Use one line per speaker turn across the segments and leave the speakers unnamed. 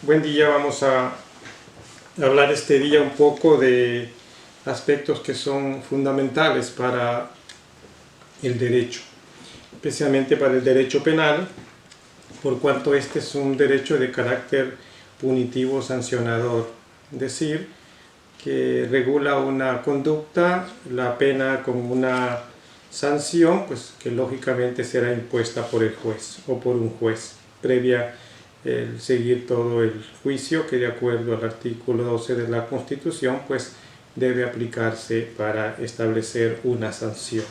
Buen día, vamos a hablar este día un poco de aspectos que son fundamentales para el derecho, especialmente para el derecho penal, por cuanto este es un derecho de carácter punitivo sancionador, es decir, que regula una conducta, la pena como una sanción, pues que lógicamente será impuesta por el juez o por un juez, previa el seguir todo el juicio que de acuerdo al artículo 12 de la Constitución pues debe aplicarse para establecer una sanción.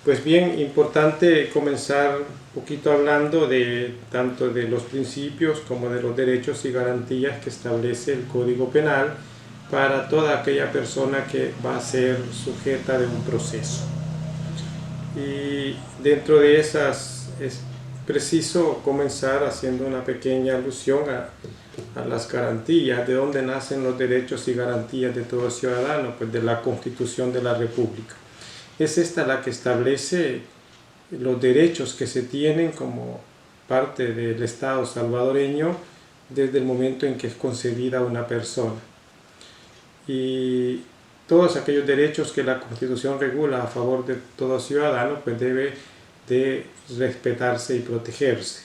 Pues bien, importante comenzar un poquito hablando de tanto de los principios como de los derechos y garantías que establece el Código Penal para toda aquella persona que va a ser sujeta de un proceso. Y dentro de esas es preciso comenzar haciendo una pequeña alusión a las garantías, de dónde nacen los derechos y garantías de todo ciudadano, pues de la Constitución de la República. Es esta la que establece los derechos que se tienen como parte del Estado salvadoreño desde el momento en que es concebida una persona. Y todos aquellos derechos que la Constitución regula a favor de todo ciudadano, pues debe de respetarse y protegerse.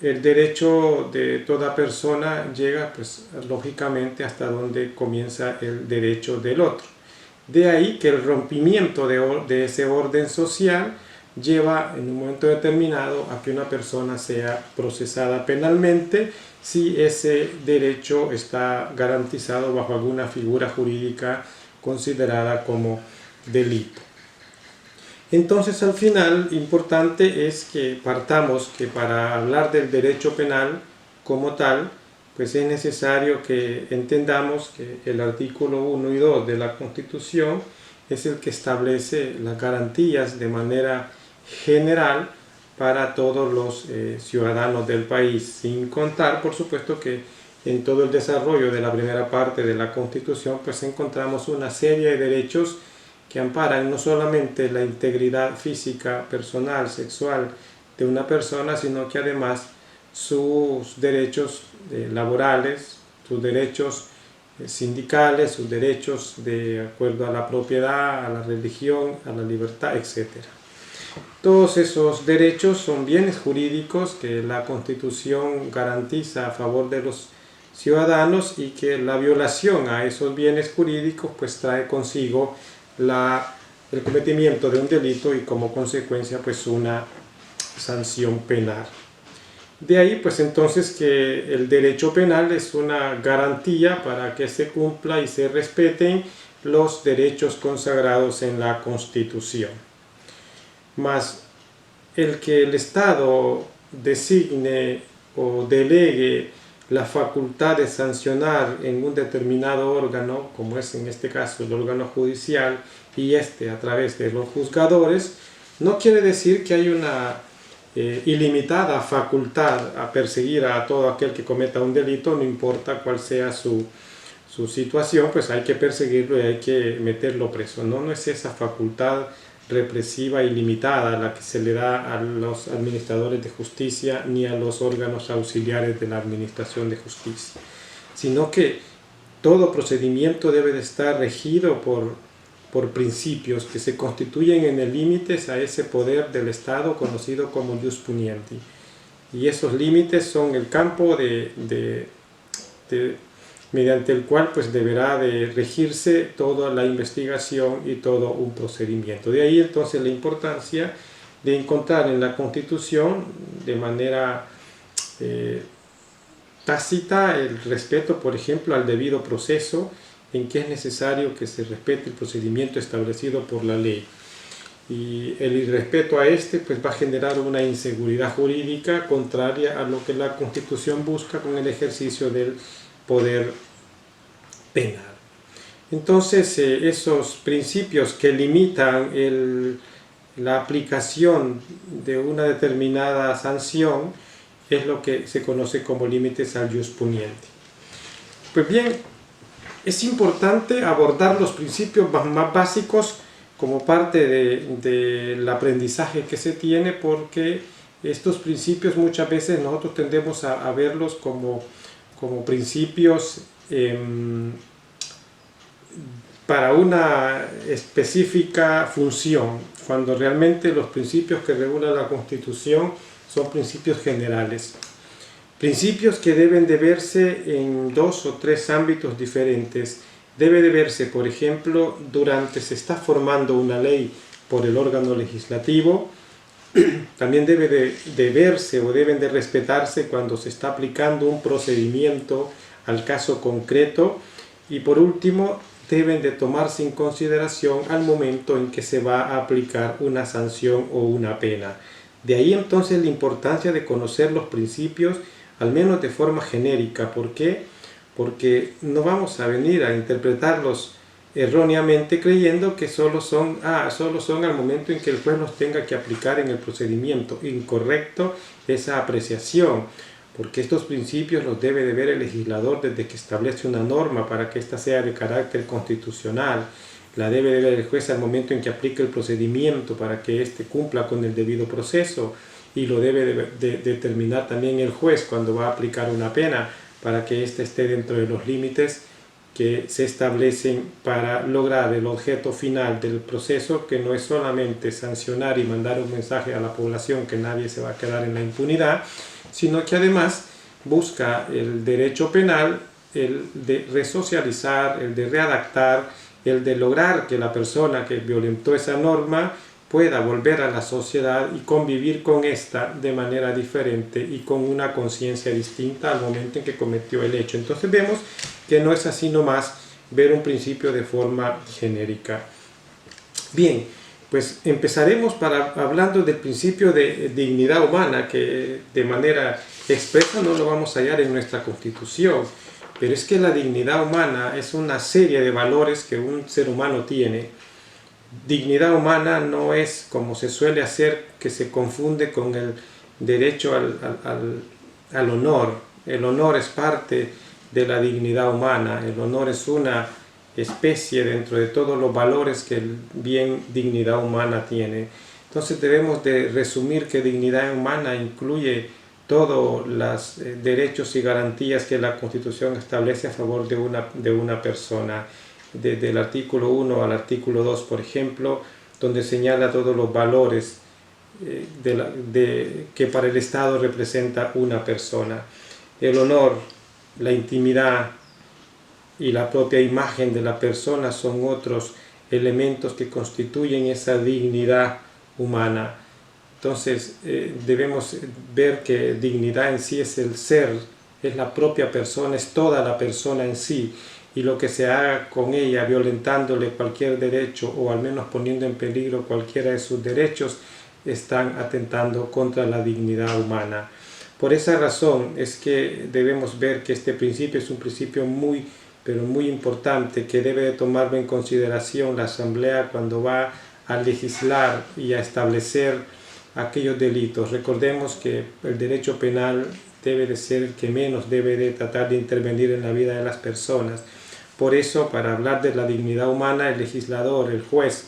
El derecho de toda persona llega, pues, lógicamente hasta donde comienza el derecho del otro. De ahí que el rompimiento de ese orden social lleva en un momento determinado a que una persona sea procesada penalmente si ese derecho está garantizado bajo alguna figura jurídica considerada como delito. Entonces, al final, importante es que partamos que para hablar del derecho penal como tal, pues es necesario que entendamos que el artículo 1 y 2 de la Constitución es el que establece las garantías de manera general para todos los ciudadanos del país, sin contar, por supuesto, que en todo el desarrollo de la primera parte de la Constitución, pues encontramos una serie de derechos que amparan no solamente la integridad física, personal, sexual de una persona, sino que además sus derechos laborales, sus derechos sindicales, sus derechos de acuerdo a la propiedad, a la religión, a la libertad, etc. Todos esos derechos son bienes jurídicos que la Constitución garantiza a favor de los ciudadanos y que la violación a esos bienes jurídicos pues trae consigo el cometimiento de un delito y como consecuencia pues una sanción penal. De ahí pues entonces que el derecho penal es una garantía para que se cumpla y se respeten los derechos consagrados en la Constitución. Mas el que el Estado designe o delegue la facultad de sancionar en un determinado órgano, como es en este caso el órgano judicial, y a través de los juzgadores, no quiere decir que hay una ilimitada facultad a perseguir a todo aquel que cometa un delito, no importa cuál sea su situación, pues hay que perseguirlo y hay que meterlo preso. No es esa facultad represiva ilimitada la que se le da a los administradores de justicia ni a los órganos auxiliares de la administración de justicia, sino que todo procedimiento debe de estar regido por principios que se constituyen en el límites a ese poder del Estado conocido como ius puniendi. Y esos límites son el campo mediante el cual pues deberá de regirse toda la investigación y todo un procedimiento. De ahí entonces la importancia de encontrar en la Constitución de manera tácita el respeto, por ejemplo, al debido proceso, en que es necesario que se respete el procedimiento establecido por la ley. Y el irrespeto a pues va a generar una inseguridad jurídica contraria a lo que la Constitución busca con el ejercicio del poder penal. Entonces, esos principios que limitan la aplicación de una determinada sanción es lo que se conoce como límites al ius puniendi. Pues bien, es importante abordar los principios más básicos como parte del aprendizaje que se tiene, porque Estos principios muchas veces nosotros tendemos a verlos como principios para una específica función, cuando realmente los principios que regula la Constitución son principios generales. Principios que deben de verse en 2 o 3 ámbitos diferentes. Debe de verse, por ejemplo, durante se está formando una ley por el órgano legislativo. También debe de verse o deben de respetarse cuando se está aplicando un procedimiento al caso concreto. Y por último, deben de tomarse en consideración al momento en que se va a aplicar una sanción o una pena. De ahí entonces la importancia de conocer los principios, al menos de forma genérica. ¿Por qué? Porque no vamos a venir a interpretarlos erróneamente creyendo que solo son al momento en que el juez los tenga que aplicar en el procedimiento. Incorrecto esa apreciación, porque estos principios los debe de ver el legislador desde que establece una norma para que ésta sea de carácter constitucional. La debe de ver el juez al momento en que aplica el procedimiento para que éste cumpla con el debido proceso, y lo debe de determinar también el juez cuando va a aplicar una pena para que ésta esté dentro de los límites que se establecen para lograr el objeto final del proceso, que no es solamente sancionar y mandar un mensaje a la población que nadie se va a quedar en la impunidad, sino que además busca el derecho penal, el de resocializar, el de readaptar, el de lograr que la persona que violentó esa norma pueda volver a la sociedad y convivir con esta de manera diferente y con una conciencia distinta al momento en que cometió el hecho. Entonces vemos que no es así nomás ver un principio de forma genérica. Bien, pues empezaremos hablando del principio de dignidad humana, que de manera expresa no lo vamos a hallar en nuestra Constitución, pero es que la dignidad humana es una serie de valores que un ser humano tiene. Dignidad humana no es, como se suele hacer, que se confunde con el derecho al honor. El honor es parte de la dignidad humana. El honor es una especie dentro de todos los valores que el bien dignidad humana tiene. Entonces debemos de resumir que dignidad humana incluye todos los derechos y garantías que la Constitución establece a favor de una persona. Desde el artículo 1 al artículo 2, por ejemplo, donde señala todos los valores que para el Estado representa una persona. El honor, la intimidad y la propia imagen de la persona son otros elementos que constituyen esa dignidad humana. Entonces debemos ver que dignidad en sí es el ser, es la propia persona, es toda la persona en sí. Y lo que se haga con ella, violentándole cualquier derecho o al menos poniendo en peligro cualquiera de sus derechos, están atentando contra la dignidad humana. Por esa razón es que debemos ver que este principio es un principio muy, pero muy importante, que debe de tomarlo en consideración la Asamblea cuando va a legislar y a establecer aquellos delitos. Recordemos que el derecho penal debe de ser el que menos debe de tratar de intervenir en la vida de las personas. Por eso, para hablar de la dignidad humana, el legislador, el juez,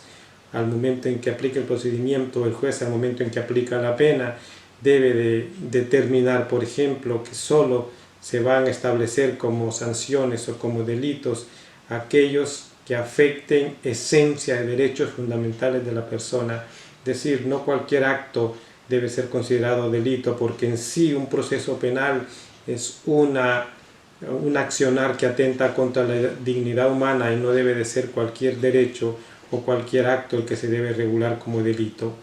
al momento en que aplica el procedimiento, el juez al momento en que aplica la pena, debe de determinar, por ejemplo, que solo se van a establecer como sanciones o como delitos aquellos que afecten esencia de derechos fundamentales de la persona. Es decir, no cualquier acto debe ser considerado delito, porque en sí un proceso penal es un accionar que atenta contra la dignidad humana y no debe de ser cualquier derecho o cualquier acto el que se debe regular como delito.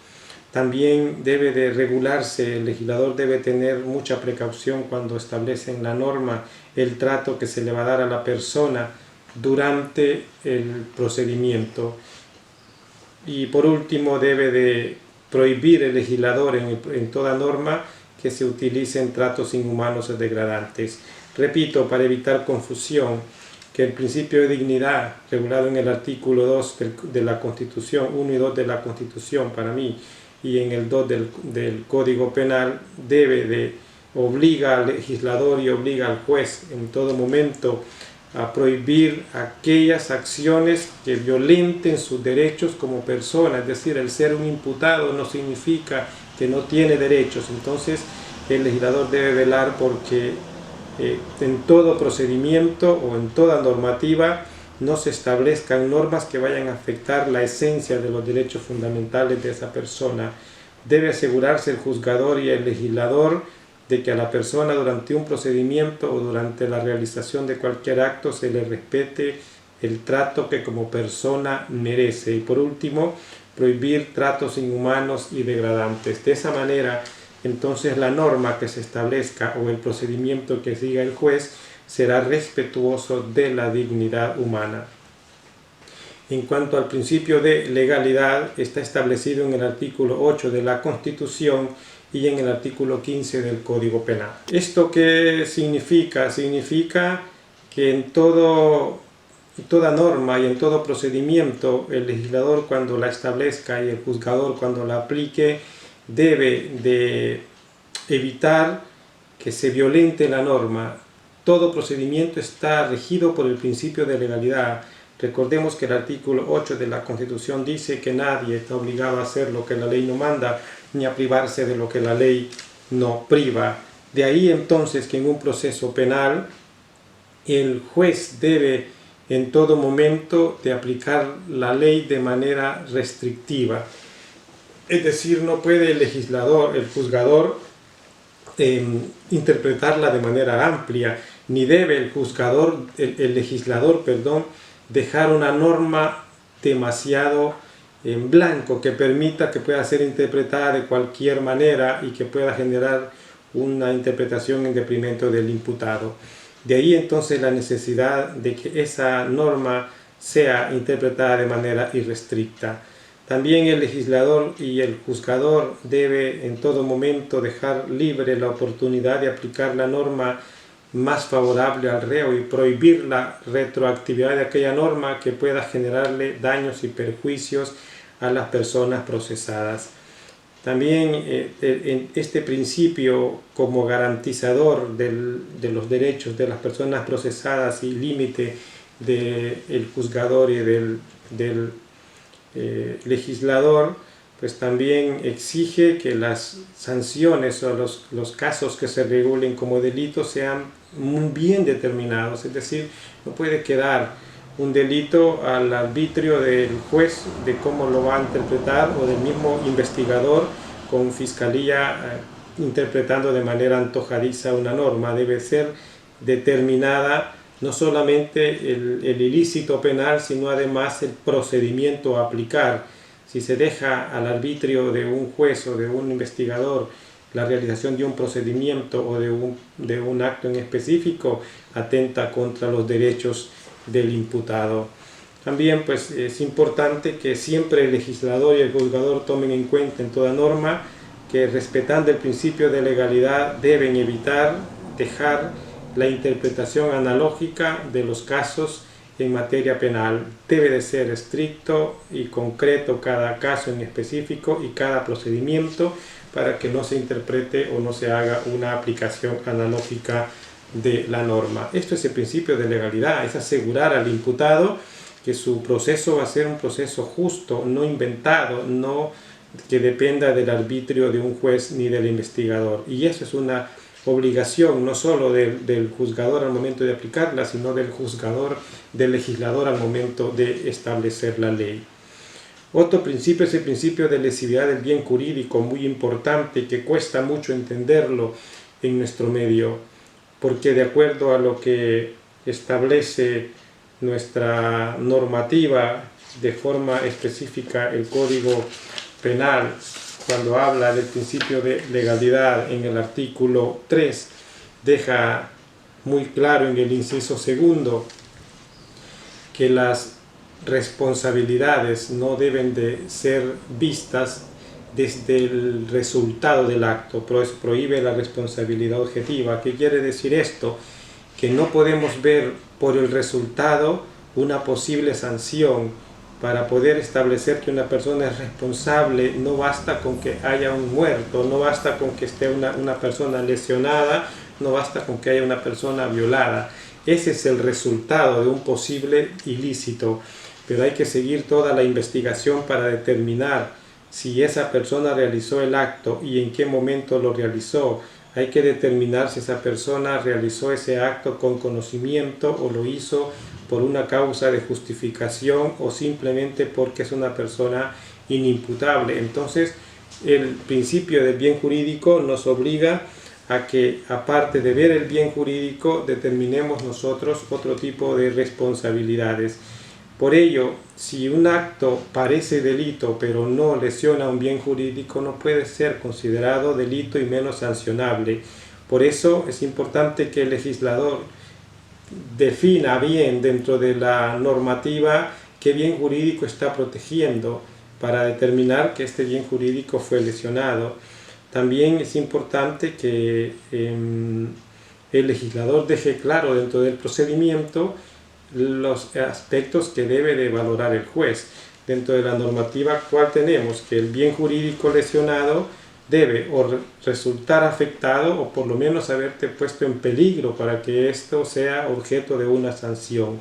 También debe de regularse, el legislador debe tener mucha precaución cuando establece en la norma el trato que se le va a dar a la persona durante el procedimiento. Y por último, debe de prohibir el legislador en toda norma que se utilicen tratos inhumanos o degradantes. Repito, para evitar confusión, que el principio de dignidad regulado en el artículo 2 de la Constitución, 1 y 2 de la Constitución para mí, y en el 2 del Código Penal, obliga al legislador y obliga al juez en todo momento a prohibir aquellas acciones que violenten sus derechos como persona. Es decir, el ser un imputado no significa que no tiene derechos. Entonces el legislador debe velar porque en todo procedimiento o en toda normativa no se establezcan normas que vayan a afectar la esencia de los derechos fundamentales de esa persona. Debe asegurarse el juzgador y el legislador de que a la persona durante un procedimiento o durante la realización de cualquier acto se le respete el trato que como persona merece. Y por último, prohibir tratos inhumanos y degradantes. De esa manera, entonces la norma que se establezca o el procedimiento que siga el juez será respetuoso de la dignidad humana. En cuanto al principio de legalidad, está establecido en el artículo 8 de la Constitución y en el artículo 15 del Código Penal. ¿Esto qué significa? Significa que en toda norma y en todo procedimiento, el legislador cuando la establezca y el juzgador cuando la aplique, debe de evitar que se violente la norma. Todo procedimiento está regido por el principio de legalidad. Recordemos que el artículo 8 de la Constitución dice que nadie está obligado a hacer lo que la ley no manda, ni a privarse de lo que la ley no priva. De ahí entonces que en un proceso penal el juez debe en todo momento de aplicar la ley de manera restrictiva. Es decir, no puede el legislador, el juzgador, interpretarla de manera amplia, ni debe el legislador, dejar una norma demasiado en blanco que permita que pueda ser interpretada de cualquier manera y que pueda generar una interpretación en detrimento del imputado. De ahí entonces la necesidad de que esa norma sea interpretada de manera irrestricta. También el legislador y el juzgador debe en todo momento dejar libre la oportunidad de aplicar la norma más favorable al reo y prohibir la retroactividad de aquella norma que pueda generarle daños y perjuicios a las personas procesadas. También este principio como garantizador de los derechos de las personas procesadas y límite del juzgador y del legislador, pues también exige que las sanciones o los casos que se regulen como delitos sean muy bien determinados, es decir, no puede quedar un delito al arbitrio del juez de cómo lo va a interpretar o del mismo investigador con fiscalía interpretando de manera antojadiza una norma. Debe ser determinada no solamente el ilícito penal, sino además el procedimiento a aplicar. Si se deja al arbitrio de un juez o de un investigador la realización de un procedimiento o de un acto en específico, atenta contra los derechos del imputado. También pues, es importante que siempre el legislador y el juzgador tomen en cuenta en toda norma que, respetando el principio de legalidad, deben evitar dejar la interpretación analógica de los casos en materia penal. Debe de ser estricto y concreto cada caso en específico y cada procedimiento para que no se interprete o no se haga una aplicación analógica de la norma. Esto es el principio de legalidad, es asegurar al imputado que su proceso va a ser un proceso justo, no inventado, no que dependa del arbitrio de un juez ni del investigador. Y eso es una obligación no solo del juzgador al momento de aplicarla, sino del juzgador, del legislador al momento de establecer la ley. Otro principio es el principio de lesividad del bien jurídico, muy importante, que cuesta mucho entenderlo en nuestro medio, porque de acuerdo a lo que establece nuestra normativa de forma específica el Código Penal, cuando habla del principio de legalidad en el artículo 3, deja muy claro en el inciso segundo que las responsabilidades no deben de ser vistas desde el resultado del acto, prohíbe la responsabilidad objetiva. ¿Qué quiere decir esto? Que no podemos ver por el resultado una posible sanción. Para poder establecer que una persona es responsable, no basta con que haya un muerto, no basta con que esté una persona lesionada, no basta con que haya una persona violada. Ese es el resultado de un posible ilícito, pero hay que seguir toda la investigación para determinar si esa persona realizó el acto y en qué momento lo realizó. Hay que determinar si esa persona realizó ese acto con conocimiento o lo hizo por una causa de justificación o simplemente porque es una persona inimputable. Entonces, el principio del bien jurídico nos obliga a que, aparte de ver el bien jurídico, determinemos nosotros otro tipo de responsabilidades. Por ello, si un acto parece delito pero no lesiona un bien jurídico, no puede ser considerado delito y menos sancionable. Por eso es importante que el legislador defina bien dentro de la normativa qué bien jurídico está protegiendo para determinar que este bien jurídico fue lesionado. También es importante que el legislador deje claro dentro del procedimiento los aspectos que debe de valorar el juez. Dentro de la normativa actual tenemos que el bien jurídico lesionado debe o resultar afectado o por lo menos haberte puesto en peligro para que esto sea objeto de una sanción.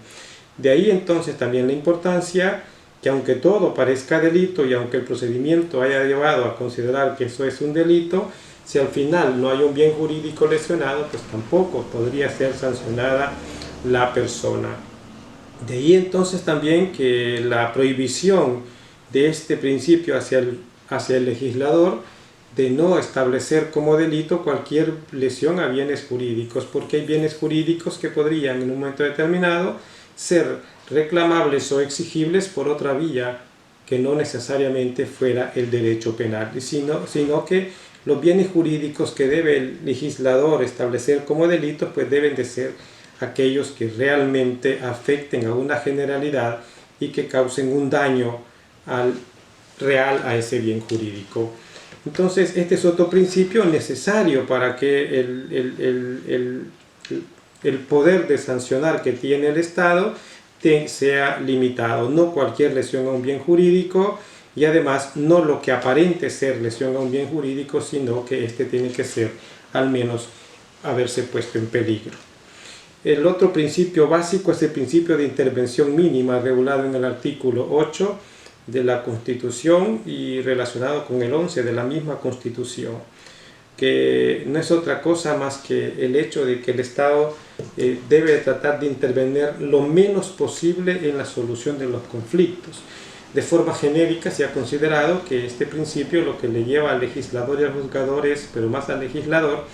De ahí entonces también la importancia que, aunque todo parezca delito y aunque el procedimiento haya llevado a considerar que eso es un delito, si al final no hay un bien jurídico lesionado, pues tampoco podría ser sancionada la persona. De ahí entonces también que la prohibición de este principio hacia el legislador de no establecer como delito cualquier lesión a bienes jurídicos, porque hay bienes jurídicos que podrían en un momento determinado ser reclamables o exigibles por otra vía que no necesariamente fuera el derecho penal, sino que los bienes jurídicos que debe el legislador establecer como delitos pues deben de ser aquellos que realmente afecten a una generalidad y que causen un daño real a ese bien jurídico. Entonces, este es otro principio necesario para que el poder de sancionar que tiene el Estado sea limitado. No cualquier lesión a un bien jurídico y además no lo que aparente ser lesión a un bien jurídico, sino que este tiene que ser al menos haberse puesto en peligro. El otro principio básico es el principio de intervención mínima regulado en el artículo 8 de la Constitución y relacionado con el 11 de la misma Constitución, que no es otra cosa más que el hecho de que el Estado debe tratar de intervenir lo menos posible en la solución de los conflictos. De forma genérica se ha considerado que este principio lo que le lleva al legislador y al juzgador pero más al legislador,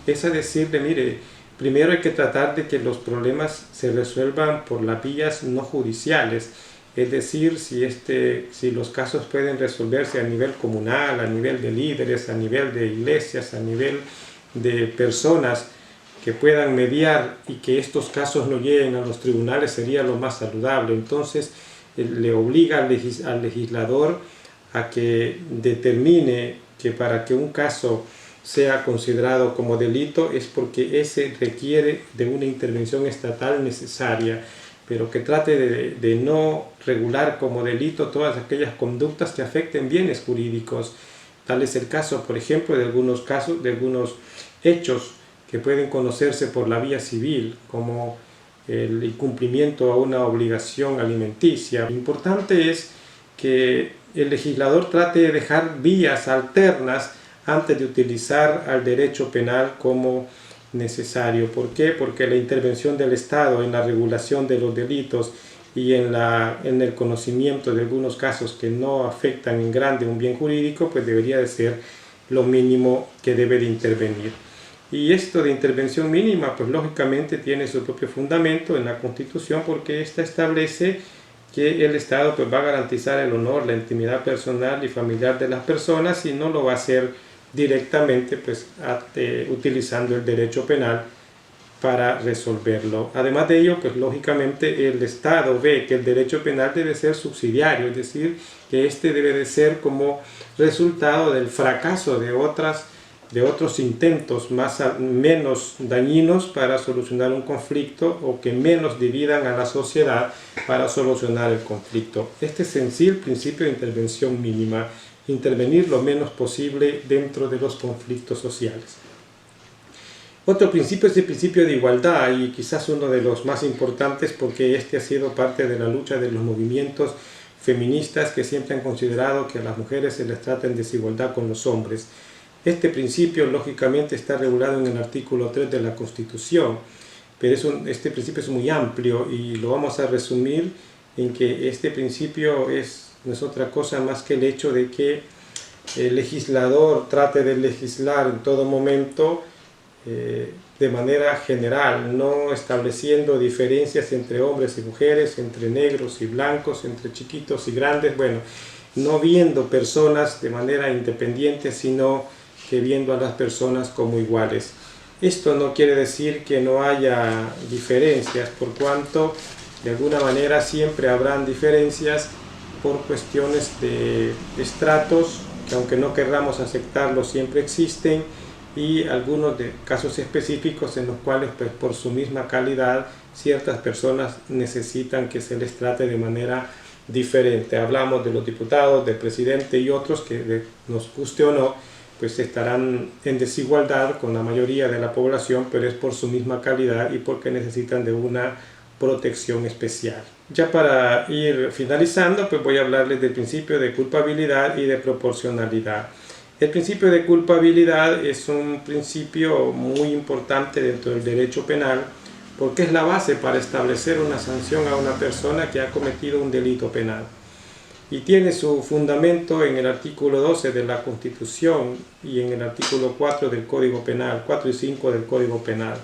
es a decirle, mire, primero hay que tratar de que los problemas se resuelvan por las vías no judiciales, es decir, si los casos pueden resolverse a nivel comunal, a nivel de líderes, a nivel de iglesias, a nivel de personas que puedan mediar y que estos casos no lleguen a los tribunales, sería lo más saludable. Entonces le obliga al legislador a que determine que para que un caso sea considerado como delito es porque ese requiere de una intervención estatal necesaria, pero que trate de no regular como delito todas aquellas conductas que afecten bienes jurídicos. Tal es el caso, por ejemplo, de algunos hechos que pueden conocerse por la vía civil, como el incumplimiento a una obligación alimenticia. Lo importante es que el legislador trate de dejar vías alternas antes de utilizar al derecho penal como necesario. ¿Por qué? Porque la intervención del Estado en la regulación de los delitos y en el conocimiento de algunos casos que no afectan en grande un bien jurídico, pues debería de ser lo mínimo que debe de intervenir. Y esto de intervención mínima, pues lógicamente tiene su propio fundamento en la Constitución, porque ésta establece que el Estado pues va a garantizar el honor, la intimidad personal y familiar de las personas y no lo va a hacer directamente pues utilizando el derecho penal para resolverlo. Además de ello, pues lógicamente el Estado ve que el derecho penal debe ser subsidiario, es decir, que este debe de ser como resultado del fracaso de otros intentos menos dañinos para solucionar un conflicto o que menos dividan a la sociedad para solucionar el conflicto. Este es en sí el principio de intervención mínima, intervenir lo menos posible dentro de los conflictos sociales. Otro principio es el principio de igualdad y quizás uno de los más importantes porque este ha sido parte de la lucha de los movimientos feministas que siempre han considerado que a las mujeres se les trata en desigualdad con los hombres. Este principio lógicamente está regulado en el artículo 3 de la Constitución, pero este principio es muy amplio y lo vamos a resumir en que este principio no es otra cosa más que el hecho de que el legislador trate de legislar en todo momento de manera general, no estableciendo diferencias entre hombres y mujeres, entre negros y blancos, entre chiquitos y grandes, bueno, no viendo personas de manera independiente, sino que viendo a las personas como iguales. Esto no quiere decir que no haya diferencias, por cuanto de alguna manera siempre habrán diferencias por cuestiones de estratos, que aunque no querramos aceptarlo, siempre existen, y algunos de casos específicos en los cuales pues, por su misma calidad ciertas personas necesitan que se les trate de manera diferente. Hablamos de los diputados, del presidente y otros que nos guste o no, pues estarán en desigualdad con la mayoría de la población, pero es por su misma calidad y porque necesitan de una protección especial. Ya para ir finalizando, pues voy a hablarles del principio de culpabilidad y de proporcionalidad. El principio de culpabilidad es un principio muy importante dentro del derecho penal porque es la base para establecer una sanción a una persona que ha cometido un delito penal. Y tiene su fundamento en el artículo 12 de la Constitución y en el artículo 4 del Código Penal, 4 y 5 del Código Penal.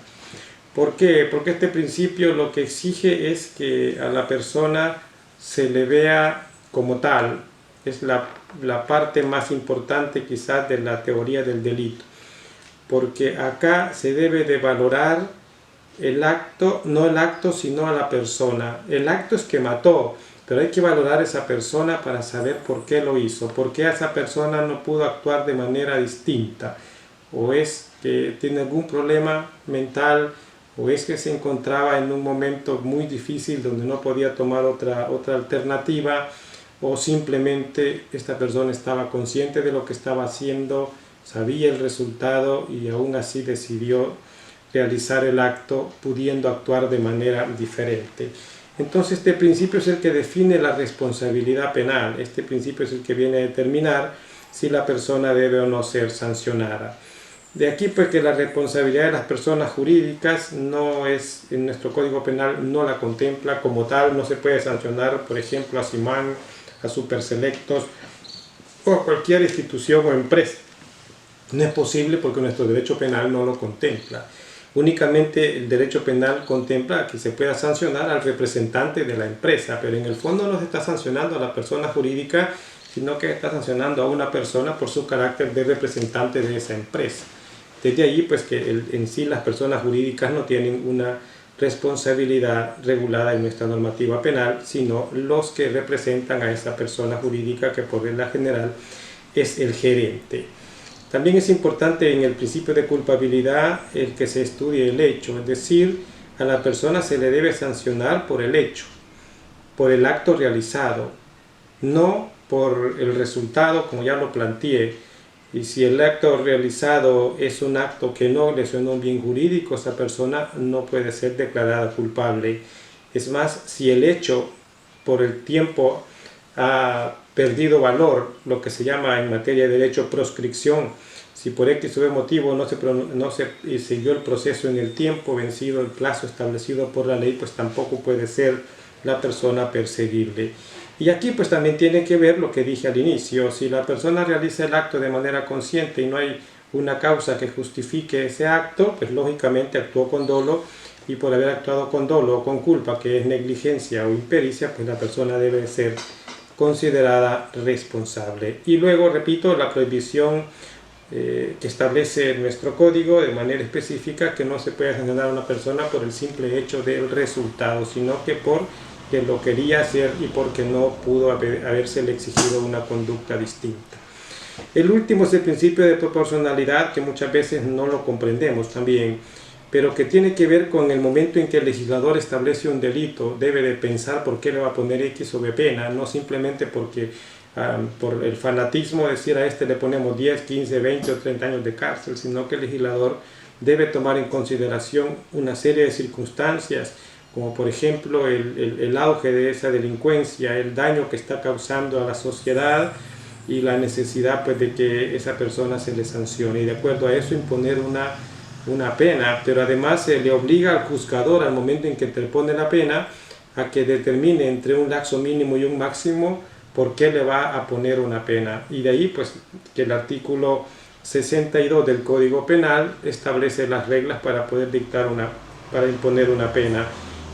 ¿Por qué? Porque este principio lo que exige es que a la persona se le vea como tal. Es la parte más importante quizás de la teoría del delito. Porque acá se debe de valorar el acto, no el acto sino a la persona. El acto es que mató, pero hay que valorar a esa persona para saber por qué lo hizo, por qué esa persona no pudo actuar de manera distinta, o es que tiene algún problema mental, o es que se encontraba en un momento muy difícil donde no podía tomar otra alternativa, o simplemente esta persona estaba consciente de lo que estaba haciendo, sabía el resultado y aún así decidió realizar el acto pudiendo actuar de manera diferente. Entonces este principio es el que define la responsabilidad penal. Este principio es el que viene a determinar si la persona debe o no ser sancionada. De aquí pues que la responsabilidad de las personas jurídicas no es, en nuestro Código Penal no la contempla como tal, no se puede sancionar por ejemplo a Simán, a Superselectos o a cualquier institución o empresa. No es posible porque nuestro derecho penal no lo contempla. Únicamente el derecho penal contempla que se pueda sancionar al representante de la empresa, pero en el fondo no se está sancionando a la persona jurídica, sino que está sancionando a una persona por su carácter de representante de esa empresa. Desde ahí, pues que en sí las personas jurídicas no tienen una responsabilidad regulada en nuestra normativa penal, sino los que representan a esa persona jurídica que por regla general es el gerente. También es importante en el principio de culpabilidad el que se estudie el hecho, es decir, a la persona se le debe sancionar por el hecho, por el acto realizado, no por el resultado como ya lo planteé. Y si el acto realizado es un acto que no lesionó un bien jurídico, esa persona no puede ser declarada culpable. Es más, si el hecho por el tiempo ha perdido valor, lo que se llama en materia de derecho proscripción, si por X o Y motivo no se siguió el proceso en el tiempo, vencido el plazo establecido por la ley, pues tampoco puede ser la persona perseguible. Y aquí pues también tiene que ver lo que dije al inicio, si la persona realiza el acto de manera consciente y no hay una causa que justifique ese acto, pues lógicamente actuó con dolo, y por haber actuado con dolo o con culpa, que es negligencia o impericia, pues la persona debe ser considerada responsable. Y luego, repito, la prohibición que establece nuestro código de manera específica que no se puede sancionar a una persona por el simple hecho del resultado, sino que porque lo quería hacer y porque no pudo habérsele exigido una conducta distinta. El último es el principio de proporcionalidad, que muchas veces no lo comprendemos también, pero que tiene que ver con el momento en que el legislador establece un delito. Debe de pensar por qué le va a poner X o B pena, no simplemente porque por el fanatismo decir a este le ponemos 10, 15, 20 o 30 años de cárcel, sino que el legislador debe tomar en consideración una serie de circunstancias como por ejemplo el auge de esa delincuencia, el daño que está causando a la sociedad y la necesidad pues de que esa persona se le sancione, y de acuerdo a eso imponer una pena, pero además se le obliga al juzgador al momento en que interpone la pena a que determine entre un lapso mínimo y un máximo por qué le va a poner una pena, y de ahí pues que el artículo 62 del Código Penal establece las reglas para poder para imponer una pena.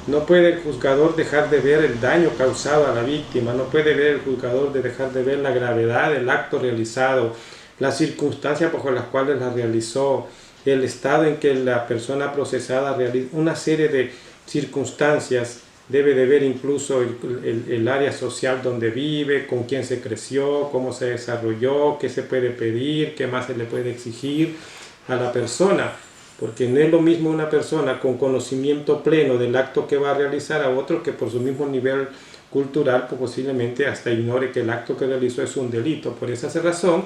No puede el juzgador dejar de ver el daño causado a la víctima, no puede ver el juzgador de dejar de ver la gravedad del acto realizado, las circunstancias bajo las cuales la realizó, el estado en que la persona procesada realiza, una serie de circunstancias. Debe de ver incluso el área social donde vive, con quién se creció, cómo se desarrolló, qué se puede pedir, qué más se le puede exigir a la persona. Porque no es lo mismo una persona con conocimiento pleno del acto que va a realizar a otro que por su mismo nivel cultural pues posiblemente hasta ignore que el acto que realizó es un delito. Por esa razón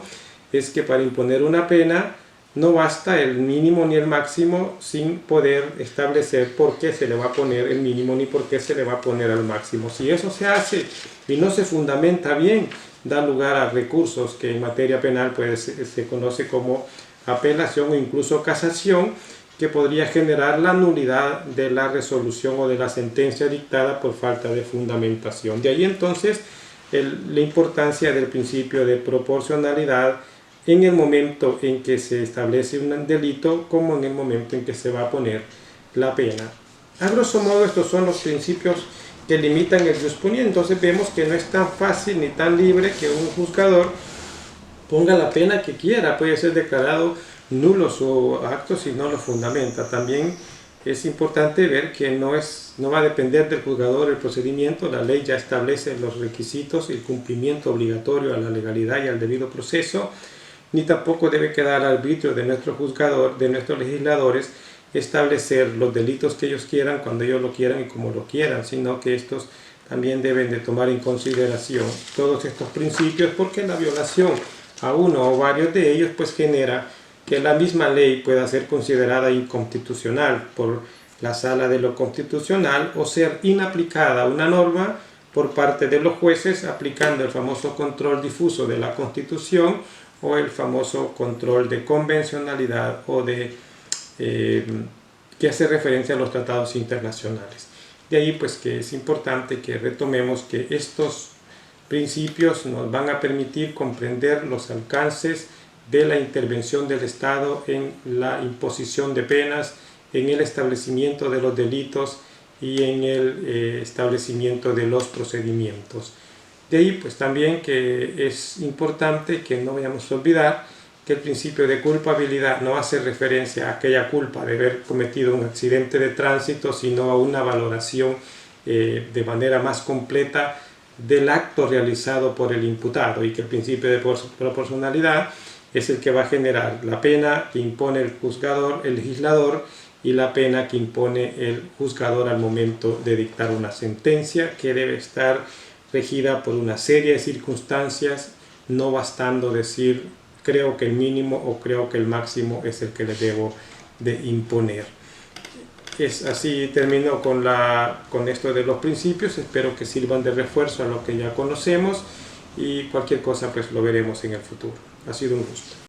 es que para imponer una pena no basta el mínimo ni el máximo sin poder establecer por qué se le va a poner el mínimo ni por qué se le va a poner al máximo. Si eso se hace y no se fundamenta bien, da lugar a recursos que en materia penal pues, se conoce como apelación o incluso casación, que podría generar la nulidad de la resolución o de la sentencia dictada por falta de fundamentación. De ahí entonces la importancia del principio de proporcionalidad en el momento en que se establece un delito como en el momento en que se va a poner la pena. A grosso modo estos son los principios que limitan el jus puniendi. Entonces vemos que no es tan fácil ni tan libre que un juzgador ponga la pena que quiera. Puede ser declarado nulo su acto si no lo fundamenta. También es importante ver que no va a depender del juzgador el procedimiento. La ley ya establece los requisitos y el cumplimiento obligatorio a la legalidad y al debido proceso, ni tampoco debe quedar al arbitrio de nuestro juzgador, de nuestros legisladores, establecer los delitos que ellos quieran, cuando ellos lo quieran y como lo quieran, sino que estos también deben de tomar en consideración todos estos principios, porque la violación a uno o varios de ellos pues genera que la misma ley pueda ser considerada inconstitucional por la Sala de lo Constitucional o ser inaplicada una norma por parte de los jueces aplicando el famoso control difuso de la Constitución o el famoso control de convencionalidad o de que hace referencia a los tratados internacionales. De ahí pues que es importante que retomemos que estos principios nos van a permitir comprender los alcances de la intervención del Estado en la imposición de penas, en el establecimiento de los delitos y en el establecimiento de los procedimientos. De ahí pues también que es importante que no vayamos a olvidar que el principio de culpabilidad no hace referencia a aquella culpa de haber cometido un accidente de tránsito, sino a una valoración de manera más completa del acto realizado por el imputado, y que el principio de proporcionalidad es el que va a generar la pena que impone el legislador y la pena que impone el juzgador al momento de dictar una sentencia, que debe estar regida por una serie de circunstancias, no bastando decir creo que el mínimo o creo que el máximo es el que le debo de imponer. Así termino con esto de los principios. Espero que sirvan de refuerzo a lo que ya conocemos, y cualquier cosa pues lo veremos en el futuro. Ha sido un gusto.